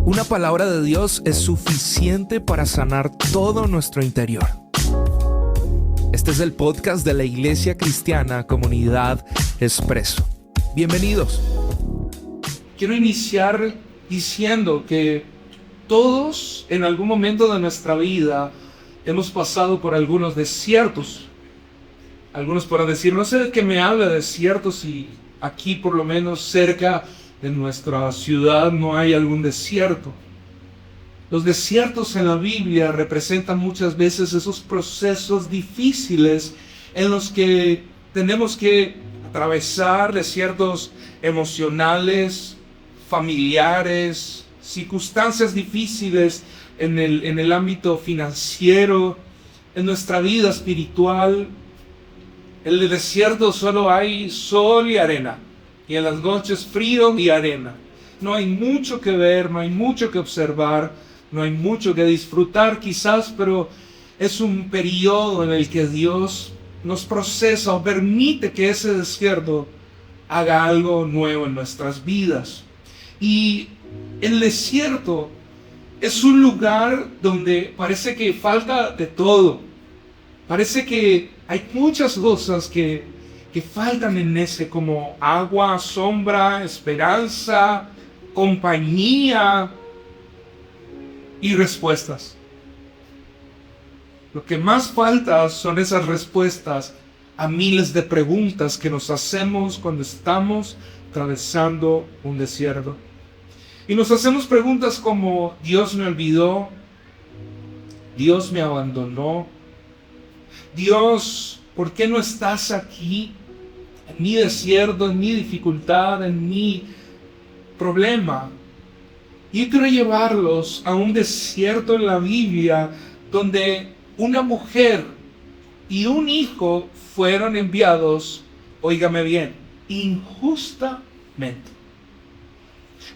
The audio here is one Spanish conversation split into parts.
Una palabra de Dios es suficiente para sanar todo nuestro interior. Este es el podcast de la Iglesia Cristiana Comunidad Expreso. Bienvenidos. Quiero iniciar diciendo que todos en algún momento de nuestra vida hemos pasado por algunos desiertos. Algunos podrán decir, no sé de qué me habla de desiertos y aquí por lo menos cerca de nuestra ciudad no hay algún desierto. Los desiertos en la Biblia representan muchas veces esos procesos difíciles en los que tenemos que atravesar desiertos emocionales, familiares, circunstancias difíciles en el ámbito financiero, en nuestra vida espiritual. En el desierto solo hay sol y arena. Y en las noches frío y arena. No hay mucho que ver, no hay mucho que observar, no hay mucho que disfrutar quizás, pero es un periodo en el que Dios nos procesa o permite que ese desierto haga algo nuevo en nuestras vidas. Y el desierto es un lugar donde parece que falta de todo. Parece que hay muchas cosas que faltan en ese, como agua, sombra, esperanza, compañía y respuestas. Lo que más falta son esas respuestas a miles de preguntas que nos hacemos cuando estamos atravesando un desierto. Y nos hacemos preguntas como: Dios me olvidó, Dios me abandonó, Dios, ¿por qué no estás aquí? En mi desierto, en mi dificultad, en mi problema. Y yo quiero llevarlos a un desierto en la Biblia donde una mujer y un hijo fueron enviados, óigame bien, injustamente.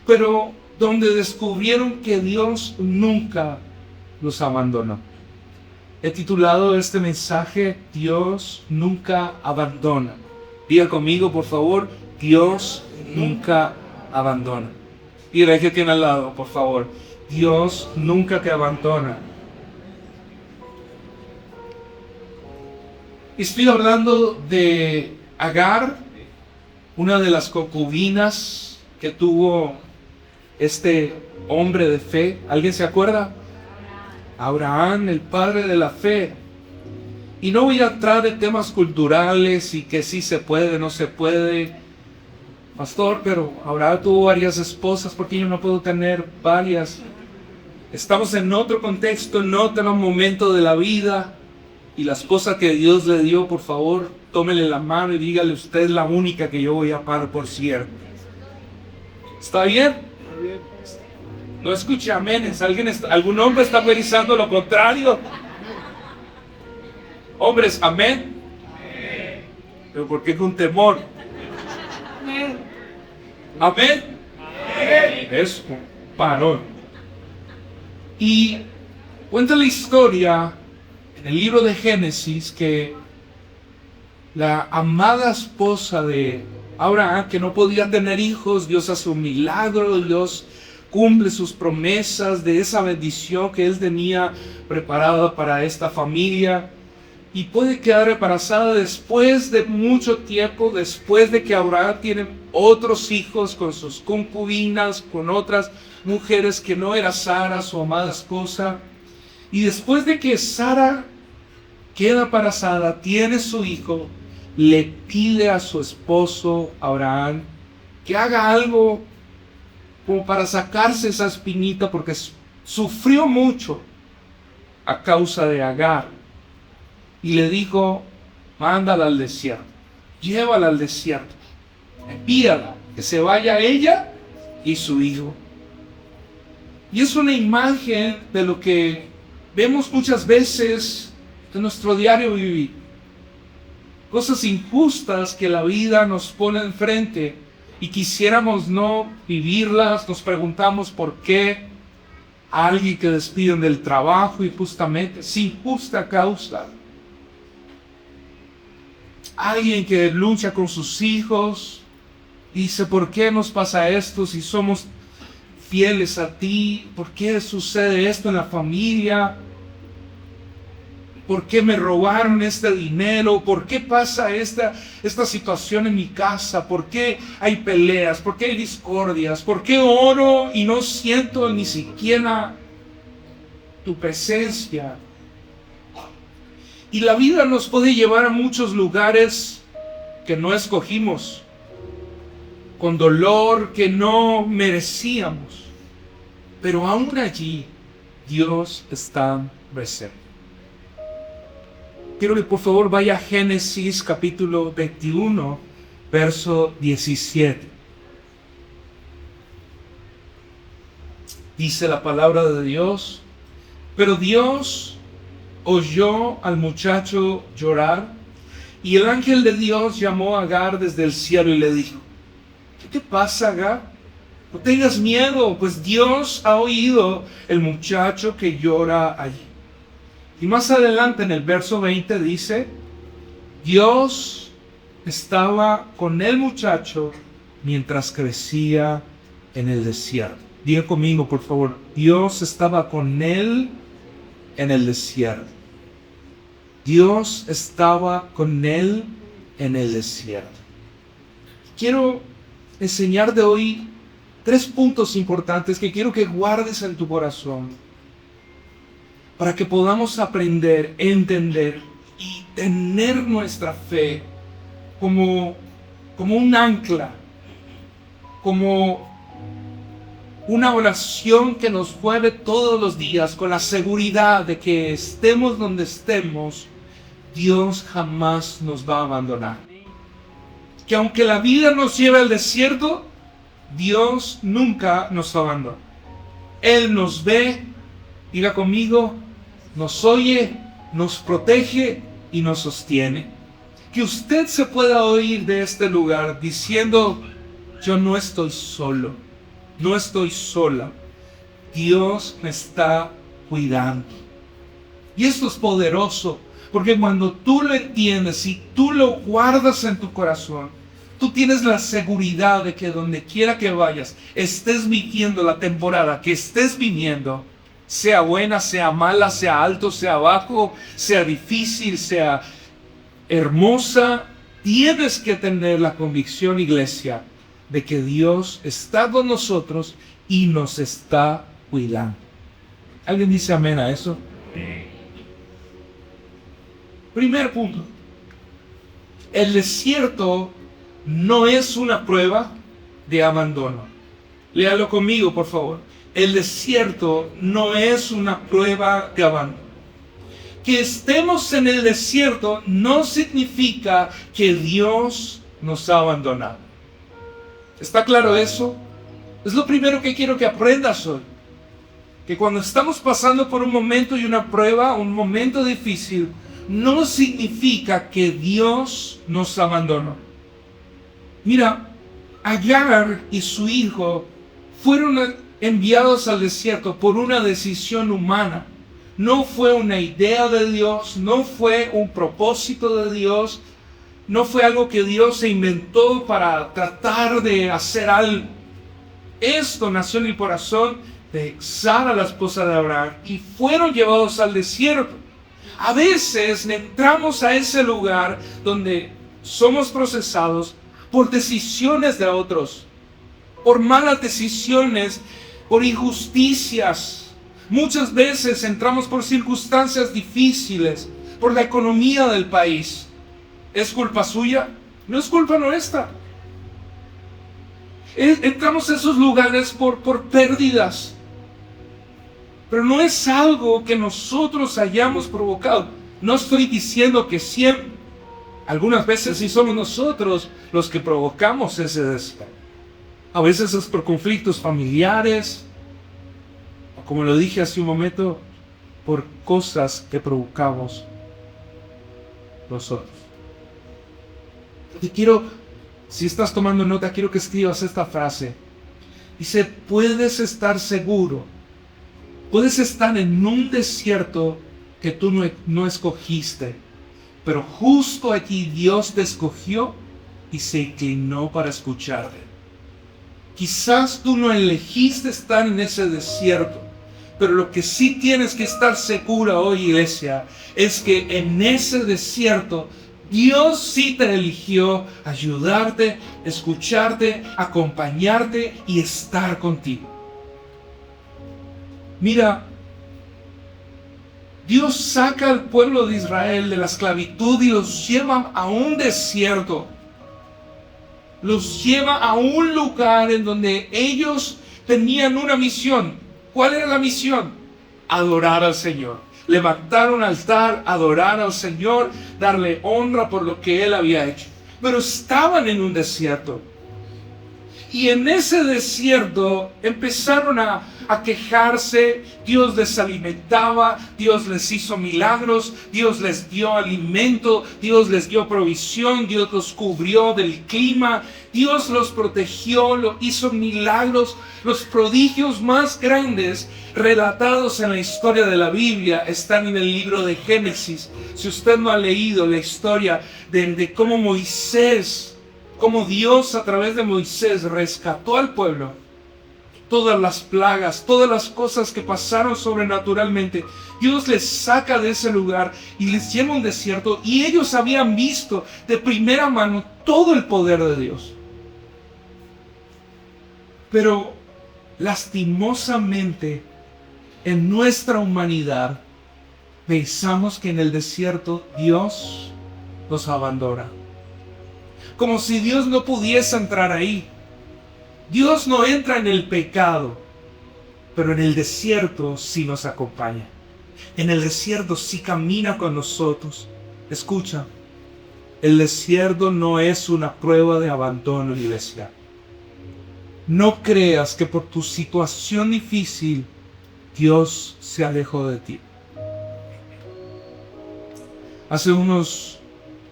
Pero donde descubrieron que Dios nunca los abandonó. He titulado este mensaje, Dios nunca abandona. Diga conmigo, por favor, Dios nunca abandona. Y el que tiene al lado, por favor, Dios nunca te abandona. Estoy hablando de Agar, una de las concubinas que tuvo este hombre de fe. ¿Alguien se acuerda? Abraham, el padre de la fe. Y no voy a entrar en temas culturales y que sí se puede, no se puede. Pastor, pero Abraham tuvo varias esposas, ¿por qué yo no puedo tener varias? Estamos en otro contexto, en otro momento de la vida. Y la esposa que Dios le dio, por favor, tómele la mano y dígale: usted es la única que yo voy a amar por cierto. ¿Está bien? Está bien. No escuche aménes. ¿Algún hombre está pensando lo contrario? Hombres, amén. Amén. Pero ¿por qué con temor? Amén. Amén. Amén. Es un varón. Y cuenta la historia en el libro de Génesis que la amada esposa de Abraham, que no podía tener hijos, Dios hace un milagro, Dios cumple sus promesas de esa bendición que él tenía preparada para esta familia. Y puede quedar embarazada después de mucho tiempo, después de que Abraham tiene otros hijos con sus concubinas, con otras mujeres que no era Sara, su amada esposa. Y después de que Sara queda embarazada, tiene su hijo, le pide a su esposo Abraham que haga algo como para sacarse esa espinita, porque sufrió mucho a causa de Agar. Y le dijo: mándala al desierto, llévala al desierto, envíala, que se vaya ella y su hijo. Y es una imagen de lo que vemos muchas veces en nuestro diario vivir. Cosas injustas que la vida nos pone enfrente y quisiéramos no vivirlas. Nos preguntamos por qué. A alguien que despiden del trabajo injustamente, sin justa causa. Alguien que lucha con sus hijos, dice: ¿por qué nos pasa esto si somos fieles a ti? ¿Por qué sucede esto en la familia? ¿Por qué me robaron este dinero? ¿Por qué pasa esta situación en mi casa? ¿Por qué hay peleas? ¿Por qué hay discordias? ¿Por qué oro y no siento ni siquiera tu presencia? Y la vida nos puede llevar a muchos lugares que no escogimos, con dolor que no merecíamos. Pero aún allí, Dios está presente. Quiero que por favor vaya a Génesis capítulo 21, verso 17. Dice la palabra de Dios: pero Dios oyó al muchacho llorar, y el ángel de Dios llamó a Agar desde el cielo y le dijo: ¿qué te pasa, Agar? No tengas miedo, pues Dios ha oído el muchacho que llora allí. Y más adelante en el verso 20 dice: Dios estaba con el muchacho mientras crecía en el desierto. Diga conmigo, por favor: Dios estaba con él en el desierto. Dios estaba con él en el desierto. Quiero enseñarte hoy 3 puntos importantes que quiero que guardes en tu corazón, para que podamos aprender, entender y tener nuestra fe como un ancla, como una oración que nos mueve todos los días con la seguridad de que estemos donde estemos, Dios jamás nos va a abandonar. Que aunque la vida nos lleve al desierto, Dios nunca nos abandona. Él nos ve, diga conmigo, nos oye, nos protege y nos sostiene. Que usted se pueda oír de este lugar diciendo: yo no estoy solo, no estoy sola. Dios me está cuidando. Y esto es poderoso, porque cuando tú lo entiendes y tú lo guardas en tu corazón, tú tienes la seguridad de que donde quiera que vayas, estés viviendo la temporada que estés viviendo, sea buena, sea mala, sea alto, sea bajo, sea difícil, sea hermosa, tienes que tener la convicción, iglesia, de que Dios está con nosotros y nos está cuidando. ¿Alguien dice amén a eso? Primer punto: el desierto no es una prueba de abandono. Léalo conmigo, por favor. El desierto no es una prueba de abandono. Que estemos en el desierto no significa que Dios nos ha abandonado. ¿Está claro eso? Es lo primero que quiero que aprendas hoy. Que cuando estamos pasando por un momento y una prueba, un momento difícil, no significa que Dios nos abandonó. Mira, Agar y su hijo fueron enviados al desierto por una decisión humana. No fue una idea de Dios, no fue un propósito de Dios, no fue algo que Dios se inventó para tratar de hacer algo. Esto nació en el corazón de Sara, la esposa de Abraham, y fueron llevados al desierto. A veces entramos a ese lugar donde somos procesados por decisiones de otros, por malas decisiones, por injusticias. Muchas veces entramos por circunstancias difíciles, por la economía del país. ¿Es culpa suya? No es culpa nuestra. Entramos a esos lugares por pérdidas. Pero no es algo que nosotros hayamos provocado. No estoy diciendo que siempre. Algunas veces sí somos nosotros los que provocamos ese deseo. A veces es por conflictos familiares, o como lo dije hace un momento, por cosas que provocamos nosotros. Te quiero, si estás tomando nota, quiero que escribas esta frase. Dice: puedes estar seguro, puedes estar en un desierto que tú no escogiste, pero justo aquí Dios te escogió y se inclinó para escucharte. Quizás tú no elegiste estar en ese desierto, pero lo que sí tienes que estar segura hoy, iglesia, es que en ese desierto Dios sí te eligió ayudarte, escucharte, acompañarte y estar contigo. Mira, Dios saca al pueblo de Israel de la esclavitud y los lleva a un desierto. Los lleva a un lugar en donde ellos tenían una misión. ¿Cuál era la misión? Adorar al Señor. Levantar un altar, adorar al Señor, darle honra por lo que Él había hecho. Pero estaban en un desierto. Y en ese desierto empezaron a quejarse. Dios les alimentaba, Dios les hizo milagros, Dios les dio alimento, Dios les dio provisión, Dios los cubrió del clima, Dios los protegió, hizo milagros. Los prodigios más grandes relatados en la historia de la Biblia están en el libro de Génesis. Si usted no ha leído la historia de cómo cómo Dios a través de Moisés rescató al pueblo, todas las plagas, todas las cosas que pasaron sobrenaturalmente, Dios les saca de ese lugar y les lleva a un desierto, y ellos habían visto de primera mano todo el poder de Dios. Pero lastimosamente en nuestra humanidad pensamos que en el desierto Dios nos abandona. Como si Dios no pudiese entrar ahí. Dios no entra en el pecado, pero en el desierto sí nos acompaña. En el desierto sí camina con nosotros. Escucha, el desierto no es una prueba de abandono, iglesia. No creas que por tu situación difícil Dios se alejó de ti. Hace unos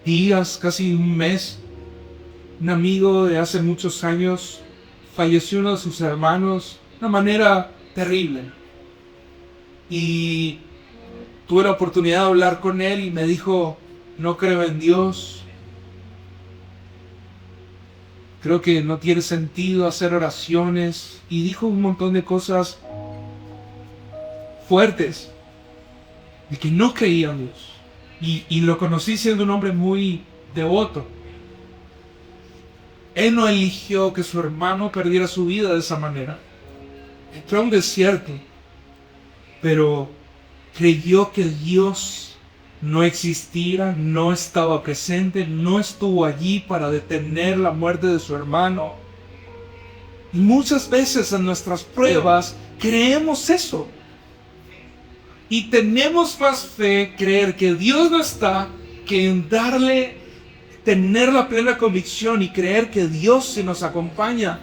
días, casi un mes, un amigo de hace muchos años falleció, uno de sus hermanos, de una manera terrible. Y tuve la oportunidad de hablar con él y me dijo: no creo en Dios. Creo que no tiene sentido hacer oraciones. Y dijo un montón de cosas fuertes, de que no creía en Dios. Y lo conocí siendo un hombre muy devoto. Él no eligió que su hermano perdiera su vida de esa manera. Entró a un desierto, pero creyó que Dios no existía, no estaba presente, no estuvo allí para detener la muerte de su hermano. Y muchas veces en nuestras pruebas creemos eso. Y tenemos más fe creer que Dios no está que en tener la plena convicción y creer que Dios se nos acompaña.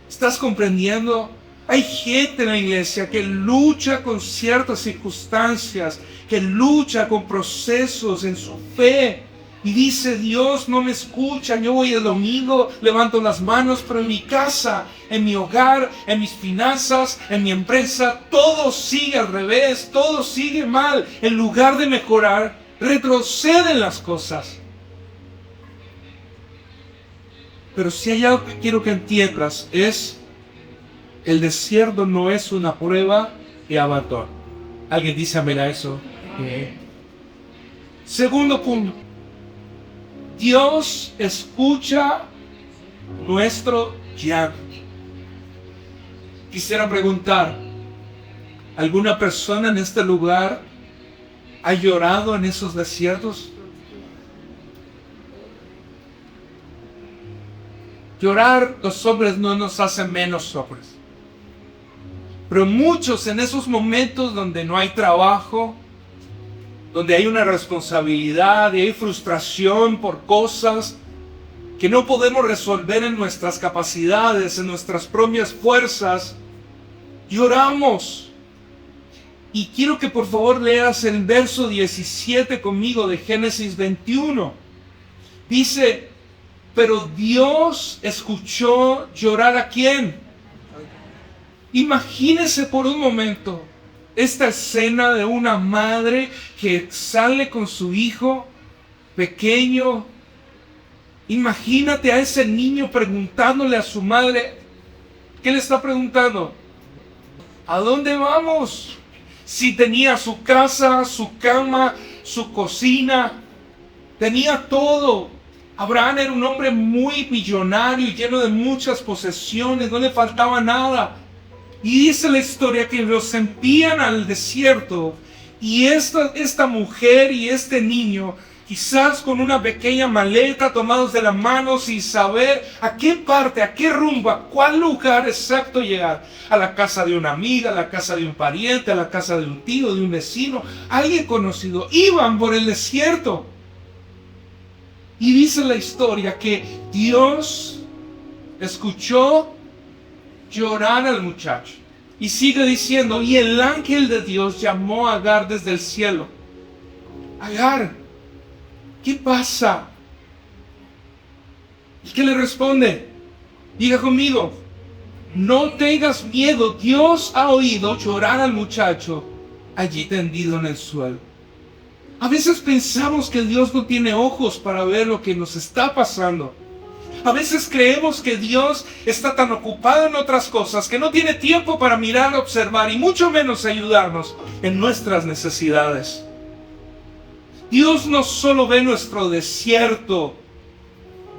¿Estás comprendiendo? Hay gente en la iglesia que lucha con ciertas circunstancias, que lucha con procesos en su fe y dice: Dios no me escucha, yo voy el domingo, levanto las manos, pero en mi casa, en mi hogar, en mis finanzas, en mi empresa, todo sigue al revés, todo sigue mal. En lugar de mejorar, retroceden las cosas. Pero si hay algo que quiero que entiendas es: el desierto no es una prueba de abandono. ¿Alguien dice amén a eso? Segundo punto. Dios escucha nuestro llanto. Quisiera preguntar: ¿alguna persona en este lugar ha llorado en esos desiertos? Llorar, los hombres no nos hacen menos hombres. Pero muchos en esos momentos donde no hay trabajo, donde hay una responsabilidad y hay frustración por cosas que no podemos resolver en nuestras capacidades, en nuestras propias fuerzas, lloramos. Y quiero que por favor leas el verso 17 conmigo de Génesis 21. Dice: pero Dios escuchó llorar ¿a quién? Imagínese por un momento esta escena de una madre que sale con su hijo pequeño. Imagínate a ese niño preguntándole a su madre: ¿Qué le está preguntando? ¿A dónde vamos? Si tenía su casa, su cama, su cocina, tenía todo. Abraham era un hombre muy millonario y lleno de muchas posesiones, no le faltaba nada. Y dice la historia que los envían al desierto y esta mujer y este niño, quizás con una pequeña maleta, tomados de la mano sin saber a qué parte, a qué rumbo, a cuál lugar exacto llegar. A la casa de una amiga, a la casa de un pariente, a la casa de un tío, de un vecino, alguien conocido. Iban por el desierto. Y dice la historia que Dios escuchó llorar al muchacho. Y sigue diciendo, y el ángel de Dios llamó a Agar desde el cielo. Agar, ¿qué pasa? ¿Y qué le responde? Diga conmigo, no tengas miedo, Dios ha oído llorar al muchacho allí tendido en el suelo. A veces pensamos que Dios no tiene ojos para ver lo que nos está pasando. A veces creemos que Dios está tan ocupado en otras cosas que no tiene tiempo para mirar, observar y mucho menos ayudarnos en nuestras necesidades. Dios no solo ve nuestro desierto,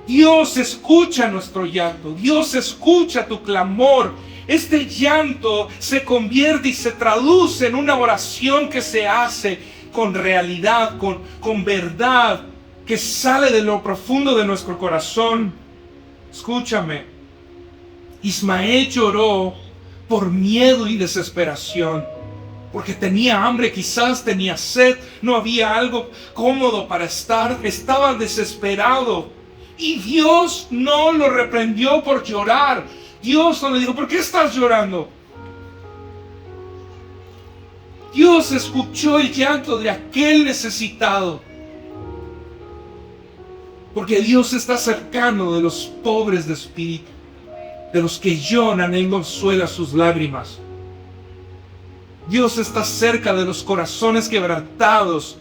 Dios escucha nuestro llanto, Dios escucha tu clamor. Este llanto se convierte y se traduce en una oración que se hace con realidad, con verdad, que sale de lo profundo de nuestro corazón. Escúchame, Ismael lloró por miedo y desesperación, porque tenía hambre, quizás tenía sed, no había algo cómodo para estar, estaba desesperado. Y Dios no lo reprendió por llorar. Dios no le dijo, ¿por qué estás llorando? Dios escuchó el llanto de aquel necesitado. Porque Dios está cercano de los pobres de espíritu, de los que lloran, Él consuela sus lágrimas. Dios está cerca de los corazones quebrantados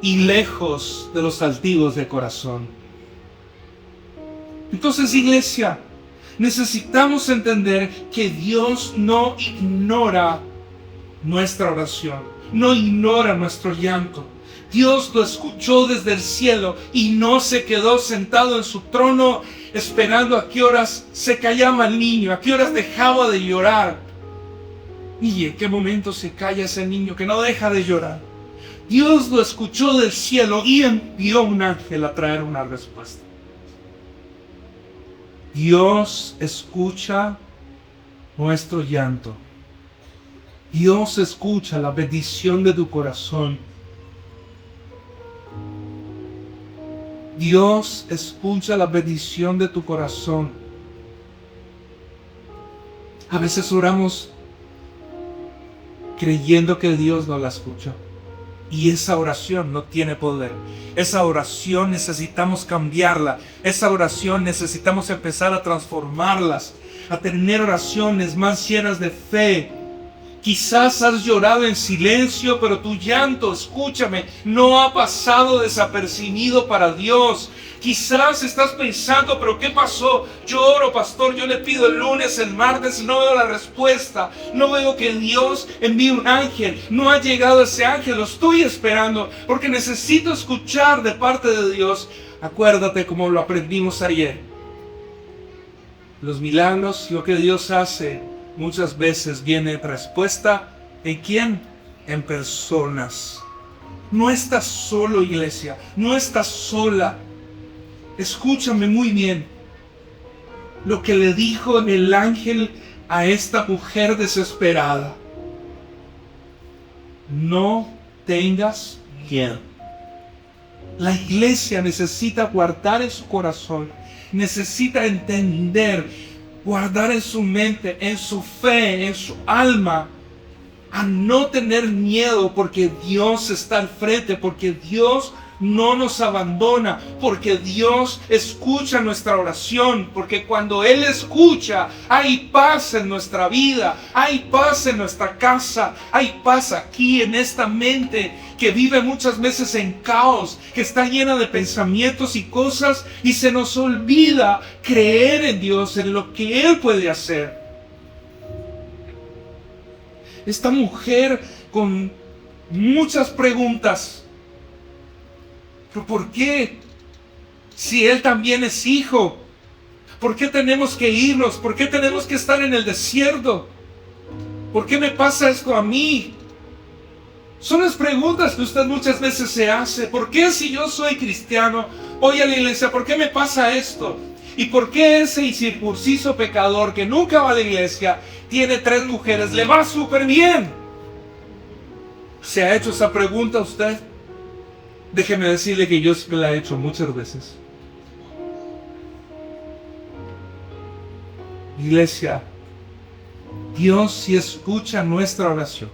y lejos de los altivos de corazón. Entonces, iglesia, necesitamos entender que Dios no ignora nuestra oración, no ignora nuestro llanto. Dios lo escuchó desde el cielo y no se quedó sentado en su trono esperando a qué horas se callaba el niño, a qué horas dejaba de llorar. Y en qué momento se calla ese niño que no deja de llorar. Dios lo escuchó del cielo y envió un ángel a traer una respuesta. Dios escucha nuestro llanto. Dios escucha la petición de tu corazón. Dios escucha la petición de tu corazón. A veces oramos creyendo que Dios no la escuchó. Y esa oración no tiene poder. Esa oración necesitamos cambiarla. Esa oración necesitamos empezar a transformarlas. A tener oraciones más llenas de fe. Quizás has llorado en silencio, pero tu llanto, escúchame, no ha pasado desapercibido para Dios. Quizás estás pensando, pero ¿qué pasó? Yo oro, pastor, yo le pido el lunes, el martes, y no veo la respuesta. No veo que Dios envíe un ángel. No ha llegado ese ángel, lo estoy esperando, porque necesito escuchar de parte de Dios. Acuérdate como lo aprendimos ayer. Los milagros, lo que Dios hace, muchas veces viene respuesta. ¿En quién? En personas. No estás solo, iglesia. No estás sola. Escúchame muy bien. Lo que le dijo el ángel a esta mujer desesperada. No tengas miedo. La iglesia necesita guardar en su corazón. Necesita entender, guardar en su mente, en su fe, en su alma, a no tener miedo porque Dios está al frente, porque Dios no nos abandona, porque Dios escucha nuestra oración, porque cuando Él escucha, hay paz en nuestra vida, hay paz en nuestra casa, hay paz aquí en esta mente que vive muchas veces en caos, que está llena de pensamientos y cosas, y se nos olvida creer en Dios, en lo que Él puede hacer. esta mujer con muchas preguntas. ¿Pero por qué? Si él también es hijo, ¿por qué tenemos que irnos? ¿Por qué tenemos que estar en el desierto? ¿Por qué me pasa esto a mí? Son las preguntas que usted muchas veces se hace. ¿Por qué si yo soy cristiano, voy a la iglesia? ¿Por qué me pasa esto? ¿Y por qué ese incircunciso pecador que nunca va a la iglesia, tiene 3 mujeres, le va súper bien? ¿Se ha hecho esa pregunta usted? Déjeme decirle que yo sí me la he hecho muchas veces. Iglesia, Dios sí escucha nuestra oración.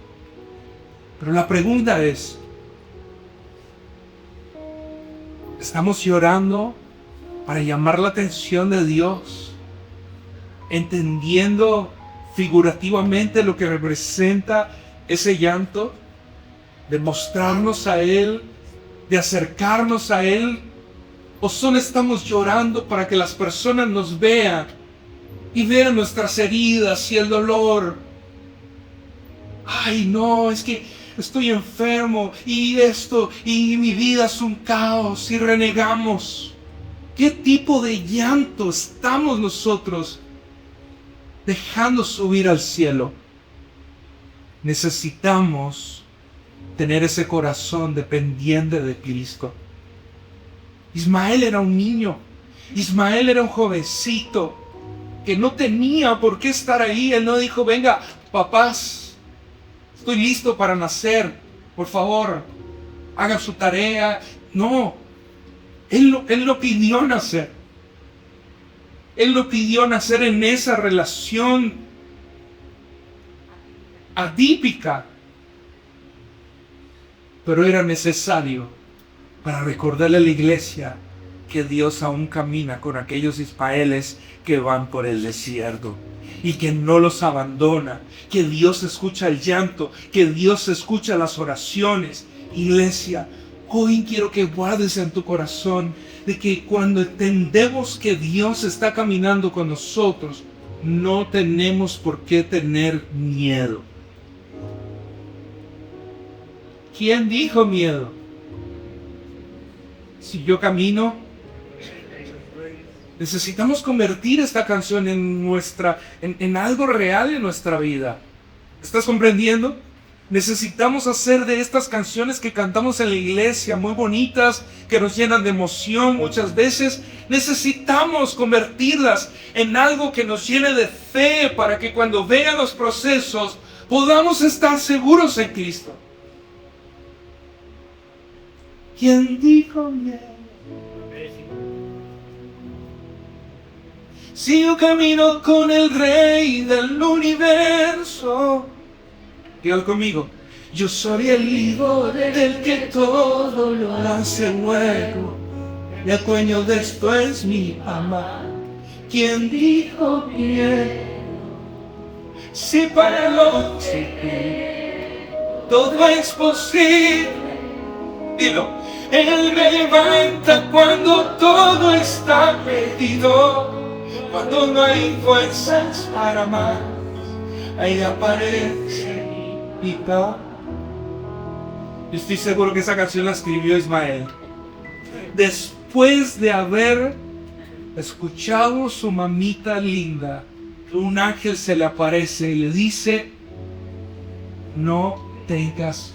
Pero la pregunta es, ¿estamos llorando para llamar la atención de Dios, entendiendo figurativamente lo que representa ese llanto, de mostrarnos a Él, de acercarnos a Él? ¿O solo estamos llorando para que las personas nos vean y vean nuestras heridas y el dolor? Ay, no, es que estoy enfermo y esto, y mi vida es un caos, y renegamos. ¿Qué tipo de llanto estamos nosotros dejando subir al cielo? Necesitamos tener ese corazón dependiente de Cristo. Ismael era un niño. Ismael era un jovencito que no tenía por qué estar ahí. Él no dijo, venga, papás, estoy listo para nacer, por favor, hagan su tarea. No, Él lo pidió nacer. Él lo pidió nacer en esa relación atípica. Pero era necesario para recordarle a la iglesia que Dios aún camina con aquellos Ismaeles que van por el desierto y que no los abandona, que Dios escucha el llanto, que Dios escucha las oraciones. Iglesia, hoy quiero que guardes en tu corazón de que cuando entendemos que Dios está caminando con nosotros, no tenemos por qué tener miedo. ¿Quién dijo miedo? Si yo camino, necesitamos convertir esta canción en algo real en nuestra vida. ¿Estás comprendiendo? Necesitamos hacer de estas canciones que cantamos en la iglesia, muy bonitas, que nos llenan de emoción muchas veces, necesitamos convertirlas en algo que nos llene de fe para que cuando vengan los procesos podamos estar seguros en Cristo. ¿Quién dijo miedo? Si yo camino con el Rey del universo, dígalo conmigo. Yo soy el hijo del que todo lo hace nuevo. Y el dueño de esto es mi mamá. ¿Quién dijo miedo? Si para el hombre todo es posible. Dilo. Él me levanta cuando todo está perdido, cuando no hay fuerzas para más. Ahí aparece mi paz. Yo estoy seguro que esa canción la escribió Ismael después de haber escuchado a su mamita linda. Un ángel se le aparece y le dice: no tengas.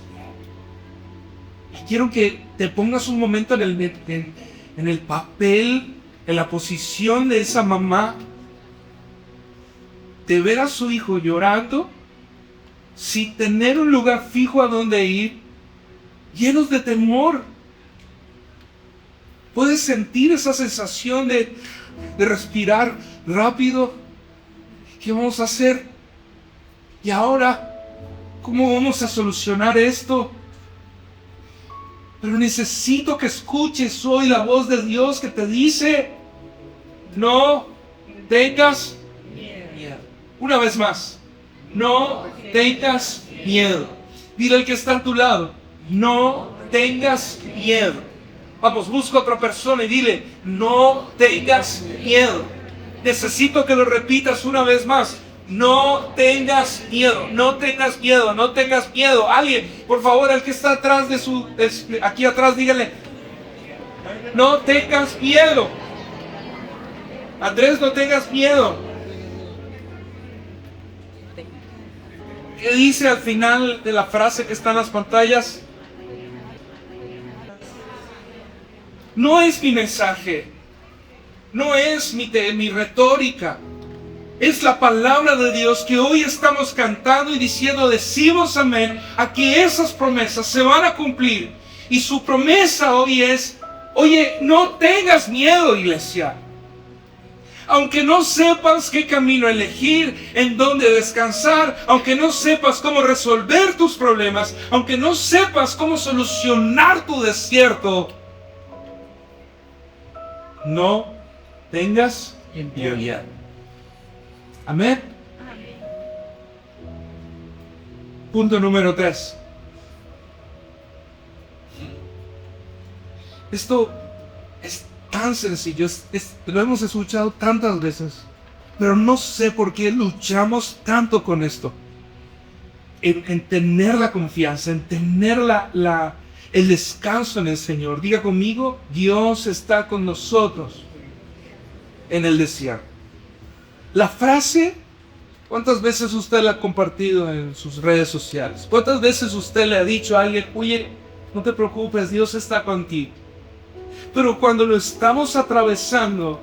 Y quiero que te pongas un momento en el papel, en la posición de esa mamá, de ver a su hijo llorando, sin tener un lugar fijo a donde ir, llenos de temor. Puedes sentir esa sensación de respirar rápido. ¿Qué vamos a hacer? ¿Y ahora? ¿Cómo vamos a solucionar esto? Pero necesito que escuches hoy la voz de Dios que te dice: no tengas miedo. Una vez más, no tengas miedo. Dile al que está a tu lado: no tengas miedo. Vamos, busca a otra persona y dile: no tengas miedo. Necesito que lo repitas una vez más: No tengas miedo, no tengas miedo, no tengas miedo. Alguien, por favor, el que está atrás aquí atrás, dígale, no tengas miedo. Andrés, no tengas miedo. ¿Qué dice al final de la frase que está en las pantallas? No es mi mensaje, no es mi retórica. Es la palabra de Dios que hoy estamos cantando y diciendo, decimos amén, a que esas promesas se van a cumplir. Y su promesa hoy es, oye, no tengas miedo, iglesia. Aunque no sepas qué camino elegir, en dónde descansar, aunque no sepas cómo resolver tus problemas, aunque no sepas cómo solucionar tu desierto, no tengas miedo. Amén. Punto número 3. Esto es tan sencillo, lo hemos escuchado tantas veces, pero no sé por qué luchamos tanto con esto. En tener la confianza, en tener el descanso en el Señor. Diga conmigo, Dios está con nosotros en el desierto. La frase, ¿cuántas veces usted la ha compartido en sus redes sociales? ¿Cuántas veces usted le ha dicho a alguien, oye, no te preocupes, Dios está contigo? Pero cuando lo estamos atravesando,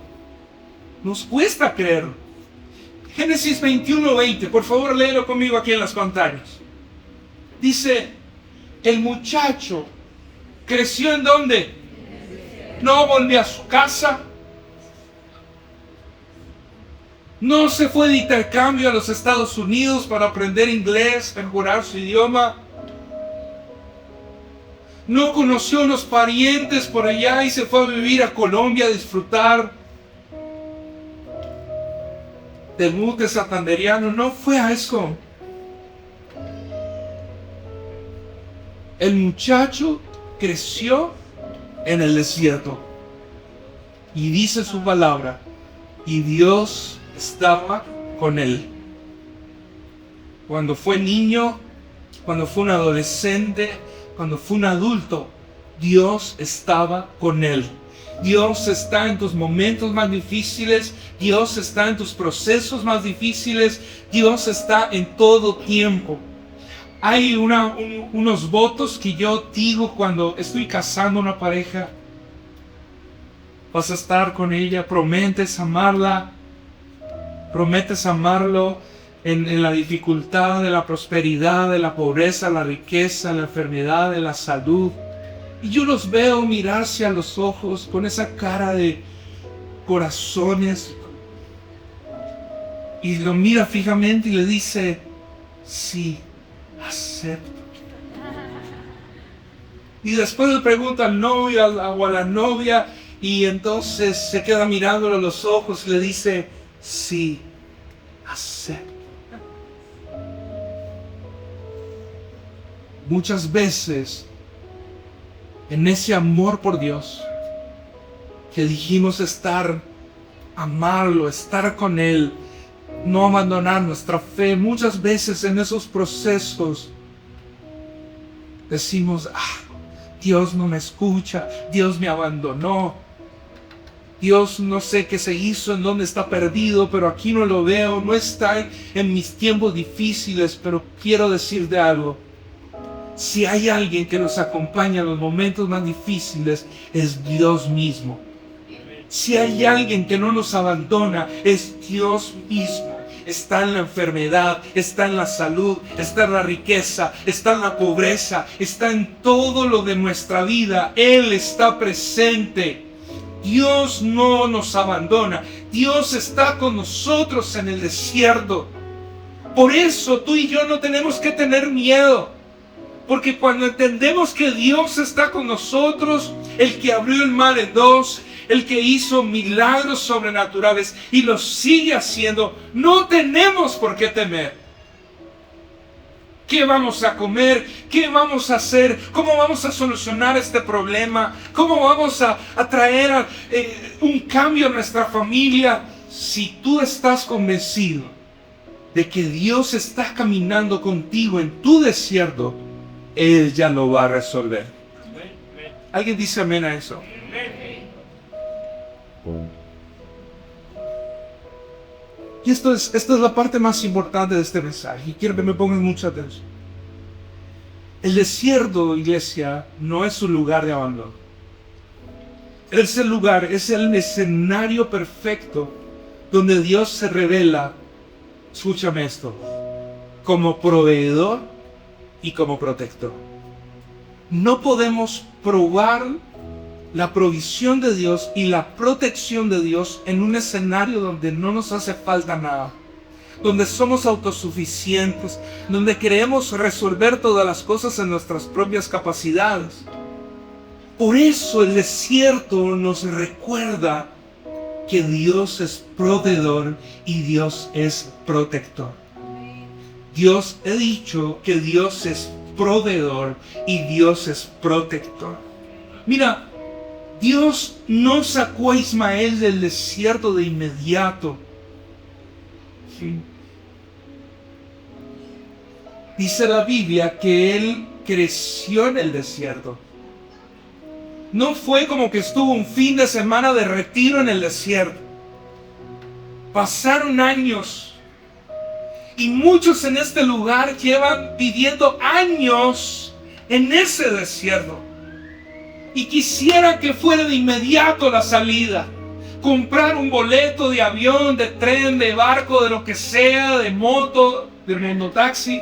nos cuesta creerlo. Génesis 21:20, por favor léelo conmigo aquí en las pantallas. Dice, el muchacho creció ¿en dónde? No volvió a su casa. No se fue de intercambio a los Estados Unidos para aprender inglés, mejorar su idioma. No conoció unos parientes por allá y se fue a vivir a Colombia a disfrutar del mute santanderiano. No fue a eso. El muchacho creció en el desierto. Y dice su palabra, y Dios estaba con él. Cuando fue niño, cuando fue un adolescente, cuando fue un adulto, Dios estaba con él. Dios está en tus momentos más difíciles, Dios está en tus procesos más difíciles, Dios está en todo tiempo. Hay unos votos que yo digo cuando estoy casando a una pareja. Vas a estar con ella, prometes amarla, prometes amarlo en la dificultad, de la prosperidad, de la pobreza, la riqueza, la enfermedad, de la salud. Y yo los veo mirarse a los ojos con esa cara de corazones. Y lo mira fijamente y le dice, sí, acepto. Y después le pregunta al novio o a la novia, y entonces se queda mirándolo a los ojos y le dice, sí, acepto. Muchas veces, en ese amor por Dios, que dijimos amarlo, estar con Él, no abandonar nuestra fe, muchas veces en esos procesos decimos, Dios no me escucha, Dios me abandonó, Dios no sé qué se hizo, en dónde está perdido, pero aquí no lo veo, no está en mis tiempos difíciles. Pero quiero decirte algo, si hay alguien que nos acompaña en los momentos más difíciles, es Dios mismo. Si hay alguien que no nos abandona, es Dios mismo. Está en la enfermedad, está en la salud, está en la riqueza, está en la pobreza, está en todo lo de nuestra vida. Él está presente. Dios no nos abandona. Dios está con nosotros en el desierto. Por eso tú y yo no tenemos que tener miedo. Porque cuando entendemos que Dios está con nosotros, el que abrió el mar en dos, el que hizo milagros sobrenaturales y los sigue haciendo, no tenemos por qué temer. ¿Qué vamos a comer? ¿Qué vamos a hacer? ¿Cómo vamos a solucionar este problema? ¿Cómo vamos a traer un cambio a nuestra familia? Si tú estás convencido de que Dios está caminando contigo en tu desierto, Él ya lo va a resolver. ¿Alguien dice amén a eso? Y esta es la parte más importante de este mensaje, y quiero que me pongan mucha atención. El desierto, iglesia, no es un lugar de abandono. Es el lugar, es el escenario perfecto donde Dios se revela, escúchame esto, como proveedor y como protector. No podemos probar la provisión de Dios y la protección de Dios en un escenario donde no nos hace falta nada, donde somos autosuficientes, donde queremos resolver todas las cosas en nuestras propias capacidades. Por eso el desierto nos recuerda que Dios es proveedor y Dios es protector. Dios, he dicho que Dios es proveedor y Dios es protector. Mira, Dios no sacó a Ismael del desierto de inmediato. Sí. Dice la Biblia que él creció en el desierto. No fue como que estuvo un fin de semana de retiro en el desierto. Pasaron años. Y muchos en este lugar llevan viviendo años en ese desierto. Y quisiera que fuera de inmediato la salida. Comprar un boleto de avión, de tren, de barco, de lo que sea, de moto, de monotaxi.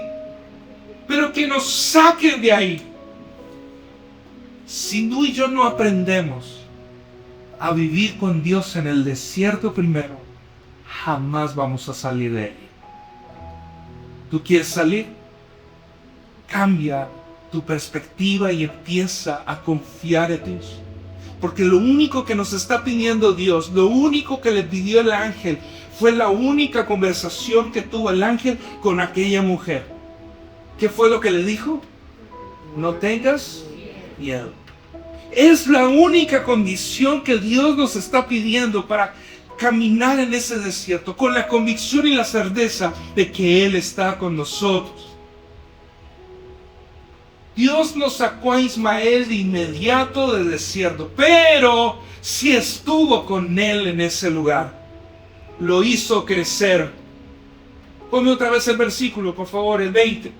Pero que nos saquen de ahí. Si tú y yo no aprendemos a vivir con Dios en el desierto primero, jamás vamos a salir de él. ¿Tú quieres salir? Cambia tu perspectiva y empieza a confiar en Dios. Porque lo único que nos está pidiendo Dios, lo único que le pidió el ángel, fue la única conversación que tuvo el ángel con aquella mujer. ¿Qué fue lo que le dijo? No tengas miedo. Es la única condición que Dios nos está pidiendo para caminar en ese desierto, con la convicción y la certeza de que Él está con nosotros. Dios nos sacó a Ismael de inmediato del desierto, pero sí estuvo con él en ese lugar. Lo hizo crecer. Ponme otra vez el versículo, por favor, el 20.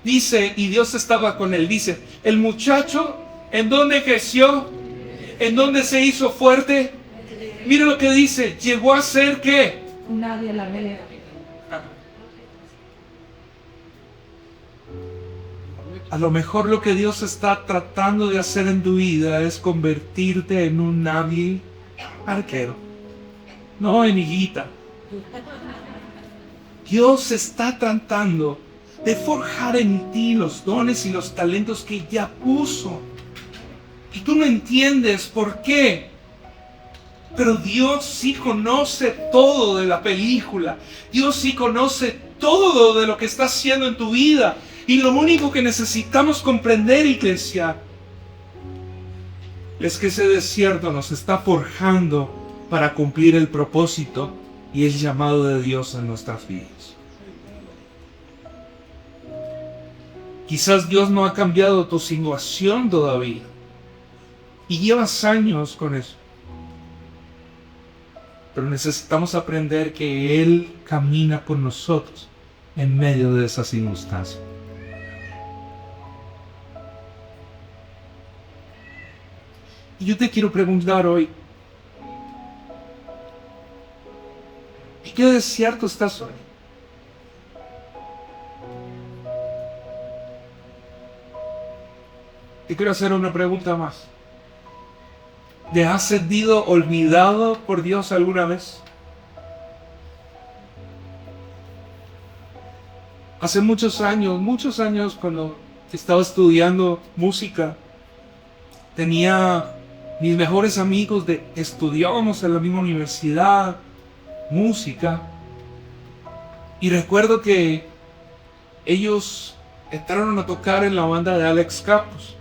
Dice, y Dios estaba con él. Dice, el muchacho, ¿en dónde creció? ¿En dónde se hizo fuerte? Mira lo que dice, llegó a ser ¿qué? Nadie la ve. A lo mejor lo que Dios está tratando de hacer en tu vida es convertirte en un hábil arquero, no en higuita. Dios está tratando de forjar en ti los dones y los talentos que ya puso. Y tú no entiendes por qué. Pero Dios sí conoce todo de la película. Dios sí conoce todo de lo que está haciendo en tu vida. Y lo único que necesitamos comprender, iglesia, es que ese desierto nos está forjando para cumplir el propósito y el llamado de Dios en nuestras vidas. Quizás Dios no ha cambiado tu situación todavía. Y llevas años con eso. Pero necesitamos aprender que Él camina con nosotros en medio de esas circunstancias. Y yo te quiero preguntar hoy, ¿en qué desierto estás hoy? Te quiero hacer una pregunta más. ¿Te has sentido olvidado por Dios alguna vez? Hace muchos años cuando estaba estudiando música, tenía mis mejores amigos estudiábamos en la misma universidad, música, y recuerdo que ellos entraron a tocar en la banda de Alex Campos.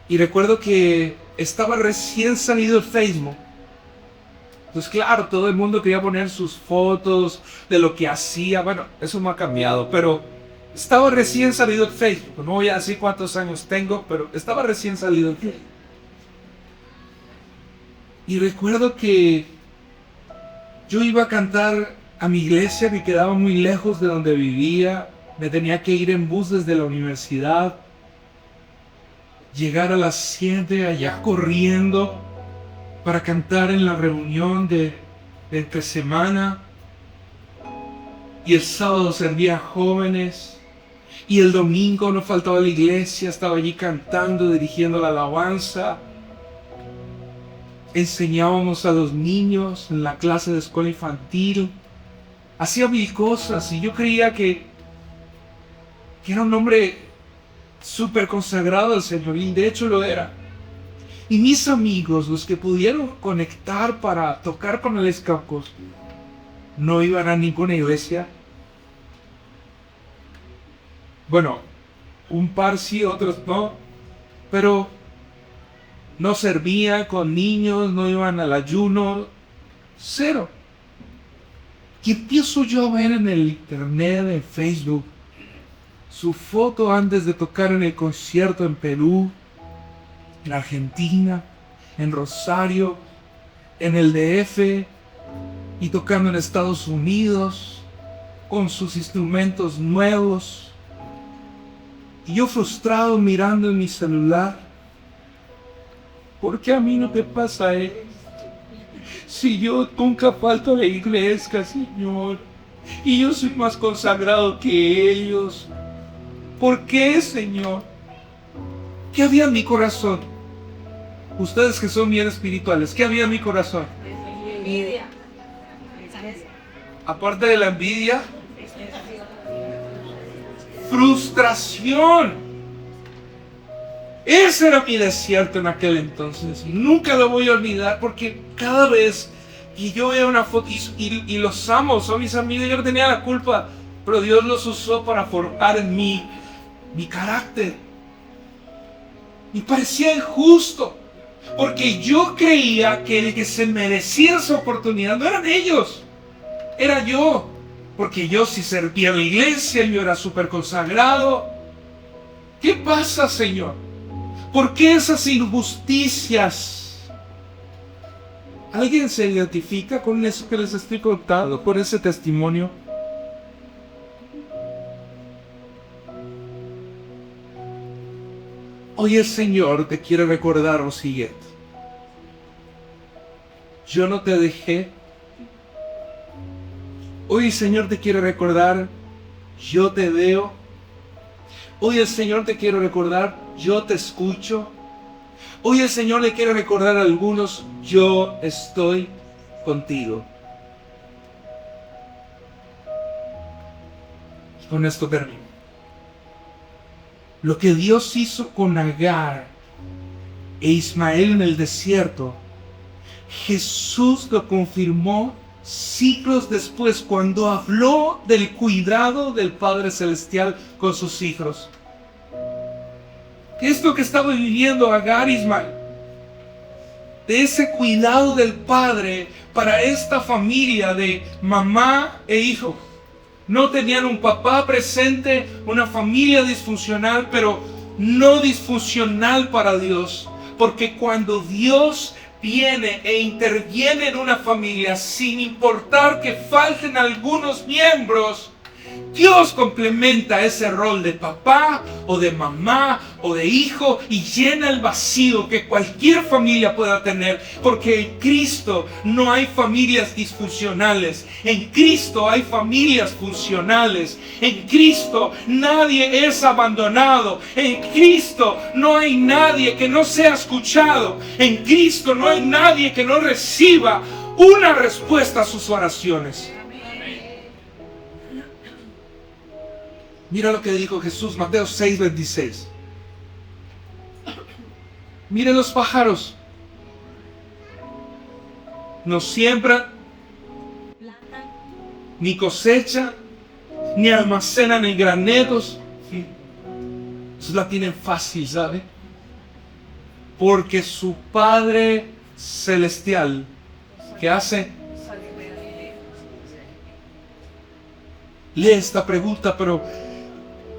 Y recuerdo que estaba recién salido el Facebook. Entonces, claro, todo el mundo quería poner sus fotos de lo que hacía. Bueno, eso no ha cambiado, pero estaba recién salido de Facebook. No voy a decir cuántos años tengo, pero estaba recién salido de Facebook. Y recuerdo que yo iba a cantar a mi iglesia que quedaba muy lejos de donde vivía. Me tenía que ir en bus desde la universidad. Llegar a las 7 allá corriendo para cantar en la reunión de entre semana. Y el sábado servía a jóvenes. Y el domingo no faltaba la iglesia, estaba allí cantando, dirigiendo la alabanza. Enseñábamos a los niños en la clase de escuela infantil. Hacía mil cosas y yo creía que era un hombre súper consagrado al Señor, y de hecho lo era. Y mis amigos, los que pudieron conectar para tocar con el escapos, no iban a ninguna iglesia. Bueno, un par sí, otros no, pero no servían con niños, no iban al ayuno, cero. Y empiezo yo a ver en el internet, en Facebook, su foto antes de tocar en el concierto en Perú, en Argentina, en Rosario, en el DF y tocando en Estados Unidos con sus instrumentos nuevos. Y yo frustrado mirando en mi celular, ¿por qué a mí no te pasa esto? Si yo nunca falto a la iglesia, Señor, y yo soy más consagrado que ellos. ¿Por qué, Señor? ¿Qué había en mi corazón? Ustedes que son bien espirituales, ¿qué había en mi corazón? Envidia. Aparte de la envidia, frustración. Ese era mi desierto en aquel entonces. Nunca lo voy a olvidar, porque cada vez que yo veo una foto y los amo, son mis amigos, yo no tenía la culpa, pero Dios los usó para forjar en mí mi carácter. Y parecía injusto, porque yo creía que el que se merecía esa oportunidad no eran ellos, era yo. Porque yo sí servía en la iglesia, yo era súper consagrado. ¿Qué pasa, Señor? ¿Por qué esas injusticias? ¿Alguien se identifica con eso que les estoy contando, con ese testimonio? Hoy el Señor te quiere recordar lo siguiente. Yo no te dejé. Hoy el Señor te quiere recordar, yo te veo. Hoy el Señor te quiere recordar, yo te escucho. Hoy el Señor le quiere recordar a algunos, yo estoy contigo. Y con esto termino. Lo que Dios hizo con Agar e Ismael en el desierto, Jesús lo confirmó siglos después, cuando habló del cuidado del Padre Celestial con sus hijos. ¿Qué es lo que estaba viviendo Agar y Ismael? De ese cuidado del Padre para esta familia de mamá e hijo. No tenían un papá presente, una familia disfuncional, pero no disfuncional para Dios. Porque cuando Dios viene e interviene en una familia, sin importar que falten algunos miembros, Dios complementa ese rol de papá o de mamá o de hijo y llena el vacío que cualquier familia pueda tener, porque en Cristo no hay familias disfuncionales, en Cristo hay familias funcionales, en Cristo nadie es abandonado, en Cristo no hay nadie que no sea escuchado, en Cristo no hay nadie que no reciba una respuesta a sus oraciones. Mira lo que dijo Jesús, Mateo 6:26. Miren los pájaros. No siembran, ni cosechan, ni almacenan en graneros. Entonces la tienen fácil, ¿sabe? Porque su Padre Celestial ¿qué hace? Lee esta pregunta, pero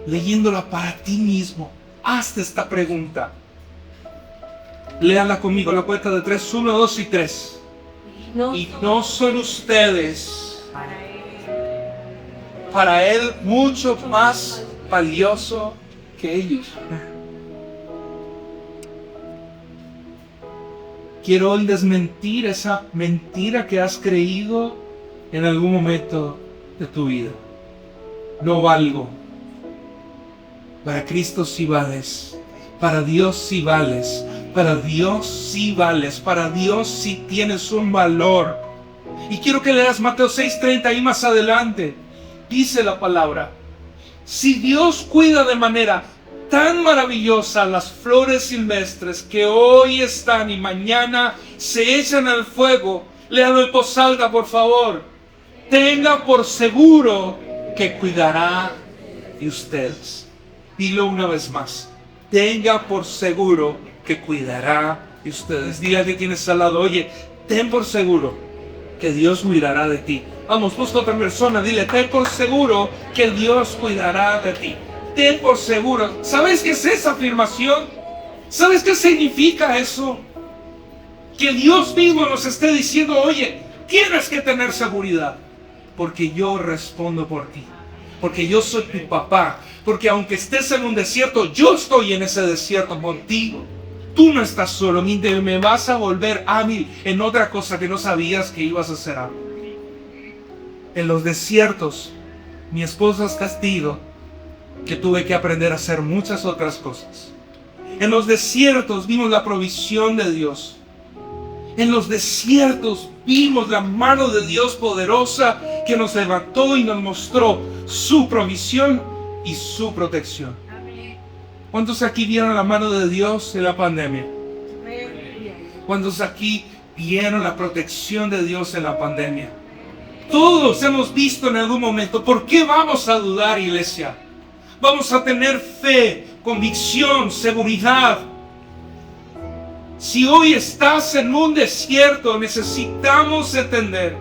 leyéndola para ti mismo, hazte esta pregunta. Léala conmigo, la cuenta de 3, 1, 2 y 3. Y no son ustedes para Él mucho más valioso que ellos. Quiero hoy desmentir esa mentira que has creído en algún momento de tu vida. No valgo. Para Cristo sí vales. Para Dios sí vales. Para Dios sí vales. Para Dios sí tienes un valor. Y quiero que leas Mateo 6:30 y más adelante. Dice la palabra: si Dios cuida de manera tan maravillosa las flores silvestres que hoy están y mañana se echan al fuego, léalo en voz alta, por favor. Tenga por seguro que cuidará de ustedes. Dilo una vez más. Tenga por seguro que cuidará de ustedes. Dile a que tienes al lado: oye, ten por seguro que Dios cuidará de ti. Vamos, busca otra persona, dile: ten por seguro que Dios cuidará de ti. Ten por seguro. ¿Sabes qué es esa afirmación? ¿Sabes qué significa eso? Que Dios mismo nos esté diciendo: oye, tienes que tener seguridad, porque yo respondo por ti, porque yo soy tu papá, porque aunque estés en un desierto, yo estoy en ese desierto contigo. Tú no estás solo, ni te me vas a volver hábil en otra cosa que no sabías que ibas a hacer. En los desiertos, mi esposa es testigo que tuve que aprender a hacer muchas otras cosas. En los desiertos vimos la provisión de Dios. En los desiertos vimos la mano de Dios poderosa que nos levantó y nos mostró su provisión y su protección. ¿Cuántos aquí vieron la mano de Dios en la pandemia? ¿Cuántos aquí vieron la protección de Dios en la pandemia? Todos hemos visto en algún momento. ¿Por qué vamos a dudar, iglesia? Vamos a tener fe, convicción, seguridad. Si hoy estás en un desierto, necesitamos entender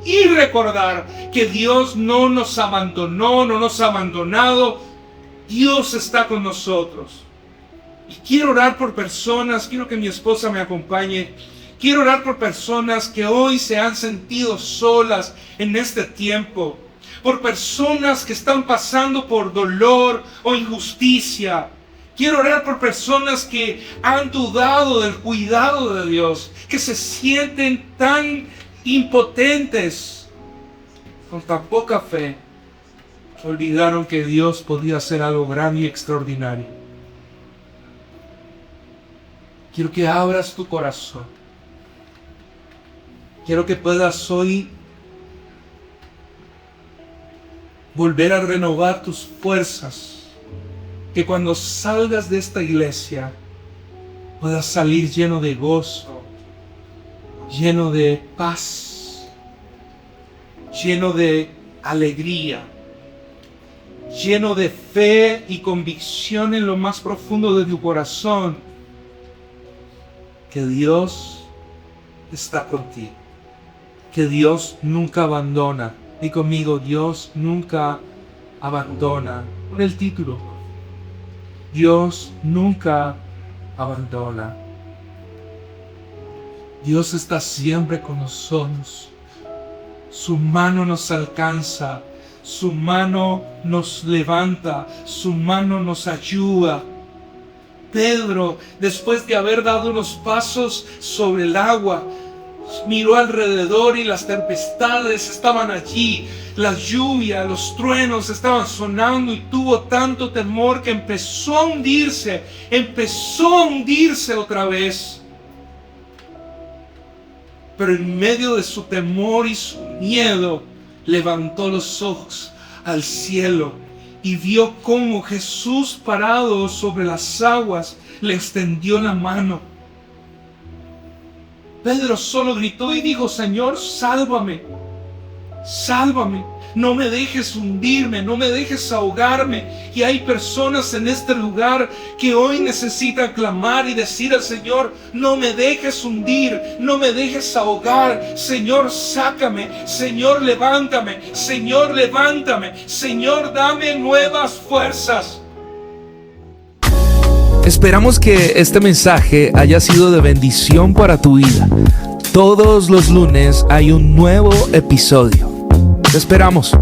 y recordar que Dios no nos abandonó, no nos ha abandonado. Dios está con nosotros. Y quiero orar por personas, quiero que mi esposa me acompañe. Quiero orar por personas que hoy se han sentido solas en este tiempo. Por personas que están pasando por dolor o injusticia. Quiero orar por personas que han dudado del cuidado de Dios, que se sienten tan impotentes, con tan poca fe, que olvidaron que Dios podía hacer algo grande y extraordinario. Quiero que abras tu corazón. Quiero que puedas hoy volver a renovar tus fuerzas. Que cuando salgas de esta iglesia puedas salir lleno de gozo, lleno de paz, lleno de alegría, lleno de fe y convicción en lo más profundo de tu corazón, que Dios está contigo, que Dios nunca abandona. Y conmigo: Dios nunca abandona. Con el título: Dios nunca abandona. Dios está siempre con nosotros. Su mano nos alcanza, su mano nos levanta, su mano nos ayuda. Pedro, después de haber dado unos pasos sobre el agua, miró alrededor y las tempestades estaban allí. La lluvia, los truenos estaban sonando y tuvo tanto temor que empezó a hundirse otra vez. Pero en medio de su temor y su miedo, levantó los ojos al cielo y vio cómo Jesús, parado sobre las aguas, le extendió la mano. Pedro solo gritó y dijo: Señor, sálvame, sálvame. no me dejes hundirme, no me dejes ahogarme. Y hay personas en este lugar que hoy necesitan clamar y decir al Señor: no me dejes hundir, no me dejes ahogar. Señor, sácame. Señor, levántame. Señor, levántame. Señor, dame nuevas fuerzas. Esperamos que este mensaje haya sido de bendición para tu vida. Todos los lunes hay un nuevo episodio. Te esperamos.